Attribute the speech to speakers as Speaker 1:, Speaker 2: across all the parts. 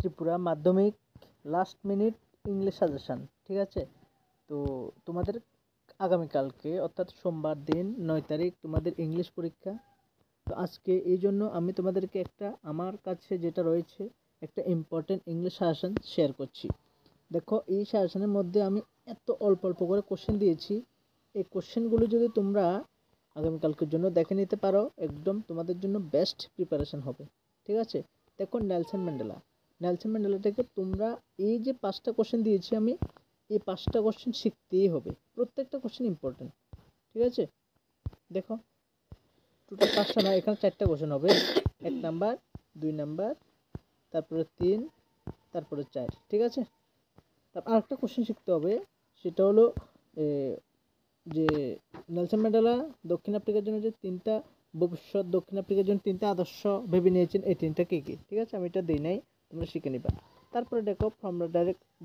Speaker 1: ত্রিপুরা মাধ্যমিক last minute English suggestion, ঠিক আছে। তো তোমাদের আগামীকালকে অর্থাৎ সোমবার দিন 9 তারিখ তোমাদের ইংলিশ পরীক্ষা। তো আজকে এই জন্য আমি তোমাদেরকে একটা আমার কাছে যেটা রয়েছে একটা ইম্পর্টেন্ট ইংলিশ সাজেশান শেয়ার করছি। দেখো, এই সাজেশানের মধ্যে আমি এত অল্প অল্প করে কোশ্চেন দিয়েছি। এই কোশ্চেনগুলো যদি তোমরা আগামীকালকের জন্য দেখে নিতে পারো, একদম তোমাদের জন্য বেস্ট প্রিপারেশন হবে, ঠিক আছে। দেখো, নেলসন ম্যান্ডেলা থেকে তোমরা এই যে 5টা কোশ্চেন দিয়েছি আমি, এই 5টা কোশ্চেন শিখতেই হবে, প্রত্যেকটা কোশ্চেন ইম্পর্টেন্ট, ঠিক আছে। দেখো, টোটাল 5টা না, এখানে 4টা কোশ্চেন হবে। 1 নাম্বার, 2 নাম্বার, তারপরে 3, তারপরে 4, ঠিক আছে। তারপর আরেকটা কোশ্চেন শিখতে হবে, সেটা হলো যে নেলসন ম্যান্ডেলা দক্ষিণ আফ্রিকার জন্য যে 3টা ভবিষ্যৎ দক্ষিণ আফ্রিকার জন্য 3টা আদর্শ ভেবে নিয়েছেন, এই 3টা কী কী, ঠিক আছে। আমি এটা দিই নাই, তোমরা শিখে নিবা। তারপরে দেখো, from the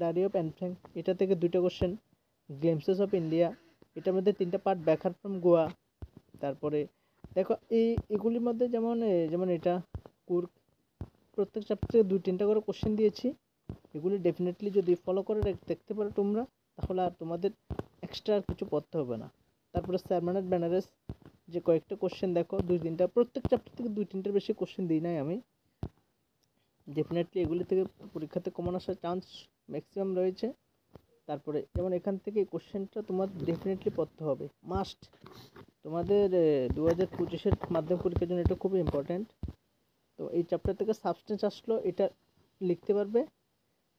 Speaker 1: diary of Anne Frank, এটা থেকে 2টা কোশ্চেন। গ্লিম্পসেস অফ ইন্ডিয়া, এটার মধ্যে 3টা পার্ট, ব্যাকহার্ট ফ্রম গোয়া। তারপরে দেখো, এগুলির মধ্যে যেমন এটা কুর্গ, প্রত্যেক চ্যাপ্টার থেকে 2-3টা করে কোশ্চেন দিয়েছি। এগুলি ডেফিনেটলি যদি ফলো করে দেখতে পারো তোমরা, তাহলে আর তোমাদের এক্সট্রা আর কিছু পড়তে হবে না। তারপরে সারমন বেনারস, যে কয়েকটা কোশ্চেন দেখো, 2-3টা, প্রত্যেক চ্যাপ্টার থেকে 2-3টার বেশি কোশ্চেন দিই নাই আমি। ডেফিনেটলি এগুলি থেকে পরীক্ষাতে কমন আসার চান্স ম্যাক্সিমাম রয়েছে। তারপরে যেমন এখান থেকে এই কোশ্চেনটা তোমার ডেফিনেটলি পড়তে হবে, মাস্ট। তোমাদের 2025-এর মাধ্যমিক পরীক্ষার জন্য এটা খুবই ইম্পর্ট্যান্ট। তো এই চ্যাপ্টার থেকে সাবস্টেন্স আসলো, এটা লিখতে পারবে,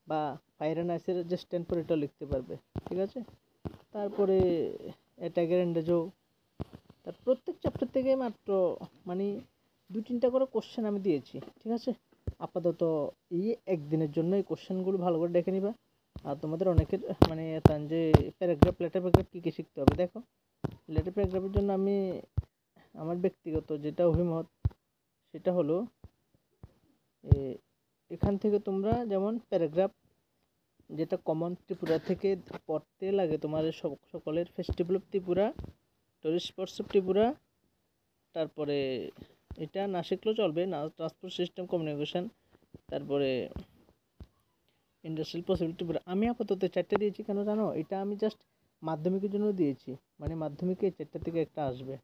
Speaker 1: বা ফায়ার অ্যান্ড আইসের যে স্ট্যান্ড ফর, এটাও লিখতে পারবে, ঠিক আছে। তারপরে অ্যাটাগার অ্যান্ড জো, তার প্রত্যেক চ্যাপ্টার থেকে মাত্র 2-3টা করে কোশ্চেন আমি দিয়েছি, ঠিক আছে। আপাতত এই একদিনের জন্য এই কোশ্চেনগুলো ভালো করে দেখে নিবা। আর তোমাদের অনেকের যে প্যারাগ্রাফ, লেটার প্যারাগ্রাফ কী কী শিখতে হবে। দেখো, লেটার প্যারাগ্রাফের জন্য আমি আমার ব্যক্তিগত যেটা অভিমত, সেটা হলো এখান থেকে তোমরা যেমন প্যারাগ্রাফ, যেটা কমন ত্রিপুরা থেকে পড়তে লাগে তোমার সকলের, festival of Tripura, tourist spots of Tripura, তারপরে এটা না শিখলেও চলবে না, ট্রান্সপোর্ট সিস্টেম কমিউনিকেশন, তারপরে ইন্ডাস্ট্রিয়াল পসিবিলিটি ত্রিপুরা। আমি আপাতত 4টা দিয়েছি, কেন জানো? এটা আমি জাস্ট মাধ্যমিকের জন্য দিয়েছি, মাধ্যমিকে এই 4টা থেকে একটা আসবে।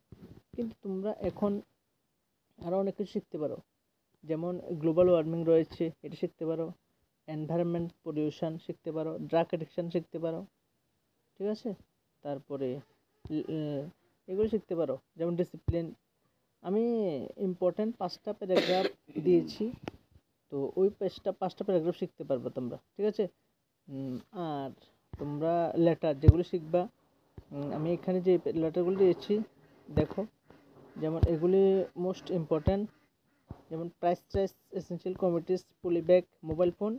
Speaker 1: কিন্তু তোমরা এখন আরও অনেক কিছু শিখতে পারো, যেমন গ্লোবাল ওয়ার্মিং রয়েছে, এটা শিখতে পারো। এনভায়রনমেন্ট পলিউশন শিখতে পারো, ড্রাগ অ্যাডিকশান শিখতে পারো, ঠিক আছে। তারপরে এগুলো শিখতে পারো, যেমন ডিসিপ্লিন। আমি ইম্পর্ট্যান্ট 5টা প্যারাগ্রাফ দিয়েছি, তো ওই 5টা প্যারাগ্রাফ শিখতে পারবে তোমরা, ঠিক আছে। আর তোমরা লেটার যেগুলো শিখবা, আমি এখানে যে লেটারগুলো দিয়েছি দেখো, যেমন এগুলি মোস্ট ইম্পর্ট্যান্ট, যেমন price essential committees, polybag, mobile phone,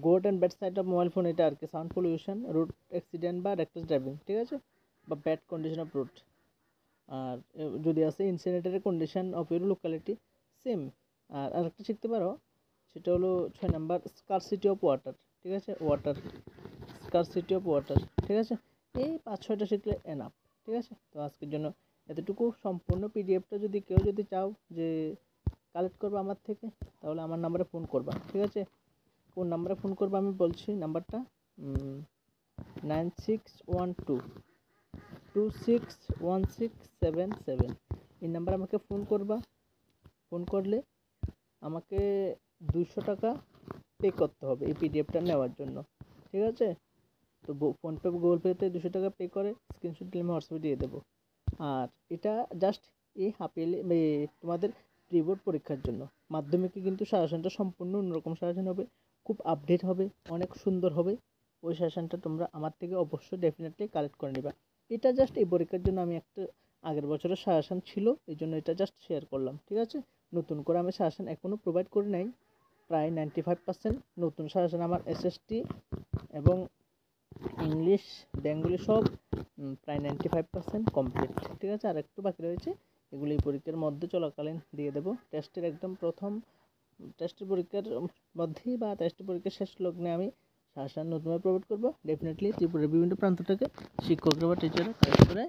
Speaker 1: good and bad side of mobile phone, এটা আর কি, সাউন্ড পলিউশন, রোড অ্যাক্সিডেন্ট বা রেকলেস ড্রাইভিং, ঠিক আছে, বা ব্যাড কন্ডিশন অফ রোড। আর যদি আছে insanitary condition of your locality, same. আর আরেকটা শিখতে পারো, সেটা হলো 6 নাম্বার, স্কারসিটি অফ ওয়াটার, ঠিক আছে, স্কারসিটি অফ ওয়াটার, ঠিক আছে। এই 5-6টা শিখলে এনাফ, ঠিক আছে। তো আজকের জন্য এতটুকু। সম্পূর্ণ পিডিএফটা যদি কেউ চাও যে কালেক্ট করবা আমার থেকে, তাহলে আমার নাম্বারে ফোন করবা, ঠিক আছে। কোন নাম্বারে ফোন করবা আমি বলছি, নাম্বারটা 9612261677। এই নাম্বারে আমাকে ফোন করবা। ফোন করলে আমাকে 200 টাকা পে করতে হবে এই পিডিএফটা নেওয়ার জন্য, ঠিক আছে। তো ফোনপে, গুগল পেতে 200 টাকা পে করে স্ক্রিনশট দিলে আমি হোয়াটসঅ্যাপে দিয়ে দেবো। আর এটা জাস্ট এই হাফ ইয়ারলি তোমাদের প্রিবোর্ড পরীক্ষার জন্য। মাধ্যমিকে কিন্তু সাজেশনটা সম্পূর্ণ অন্যরকম সাজেশন হবে, খুব আপডেট হবে, অনেক সুন্দর হবে। ওই সাজেশনটা তোমরা আমার থেকে অবশ্যই ডেফিনেটলি কালেক্ট করে নিবা। এটা জাস্ট এই পরীক্ষার জন্য আমি একটা আগের বছরের সাজেশন ছিল, এই জন্য এটা জাস্ট শেয়ার করলাম, ঠিক আছে। নতুন করে আমি সাজেশন এখনও প্রোভাইড করে নাই। প্রায় 95% নতুন সাজেশন আমার এসএসটি এবং ইংলিশ, বেঙ্গলি সব প্রায় 95% কমপ্লিট, ঠিক আছে। আর একটু বাকি রয়েছে, এগুলি পরীক্ষার মধ্যে চলাকালীন দিয়ে দেবো। টেস্টের একদম প্রথম টেস্টের পরীক্ষার মধ্যেই বা টেস্টের পরীক্ষার শেষ লগ্নে আমি সাজেশন নতুনভাবে প্রোভাইড করবো। ডেফিনেটলি ত্রিপুরার বিভিন্ন প্রান্ত থেকে শিক্ষকরা বা টিচাররা কালেক্ট করে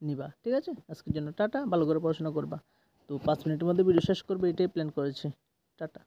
Speaker 1: নিবা, ঠিক আছে। আজকের জন্য টাটা, ভালো করে পড়াশোনা করবা। তো 5 মিনিটের মধ্যে ভিডিও শেষ করবে, এটাই প্ল্যান করেছি। টাটা।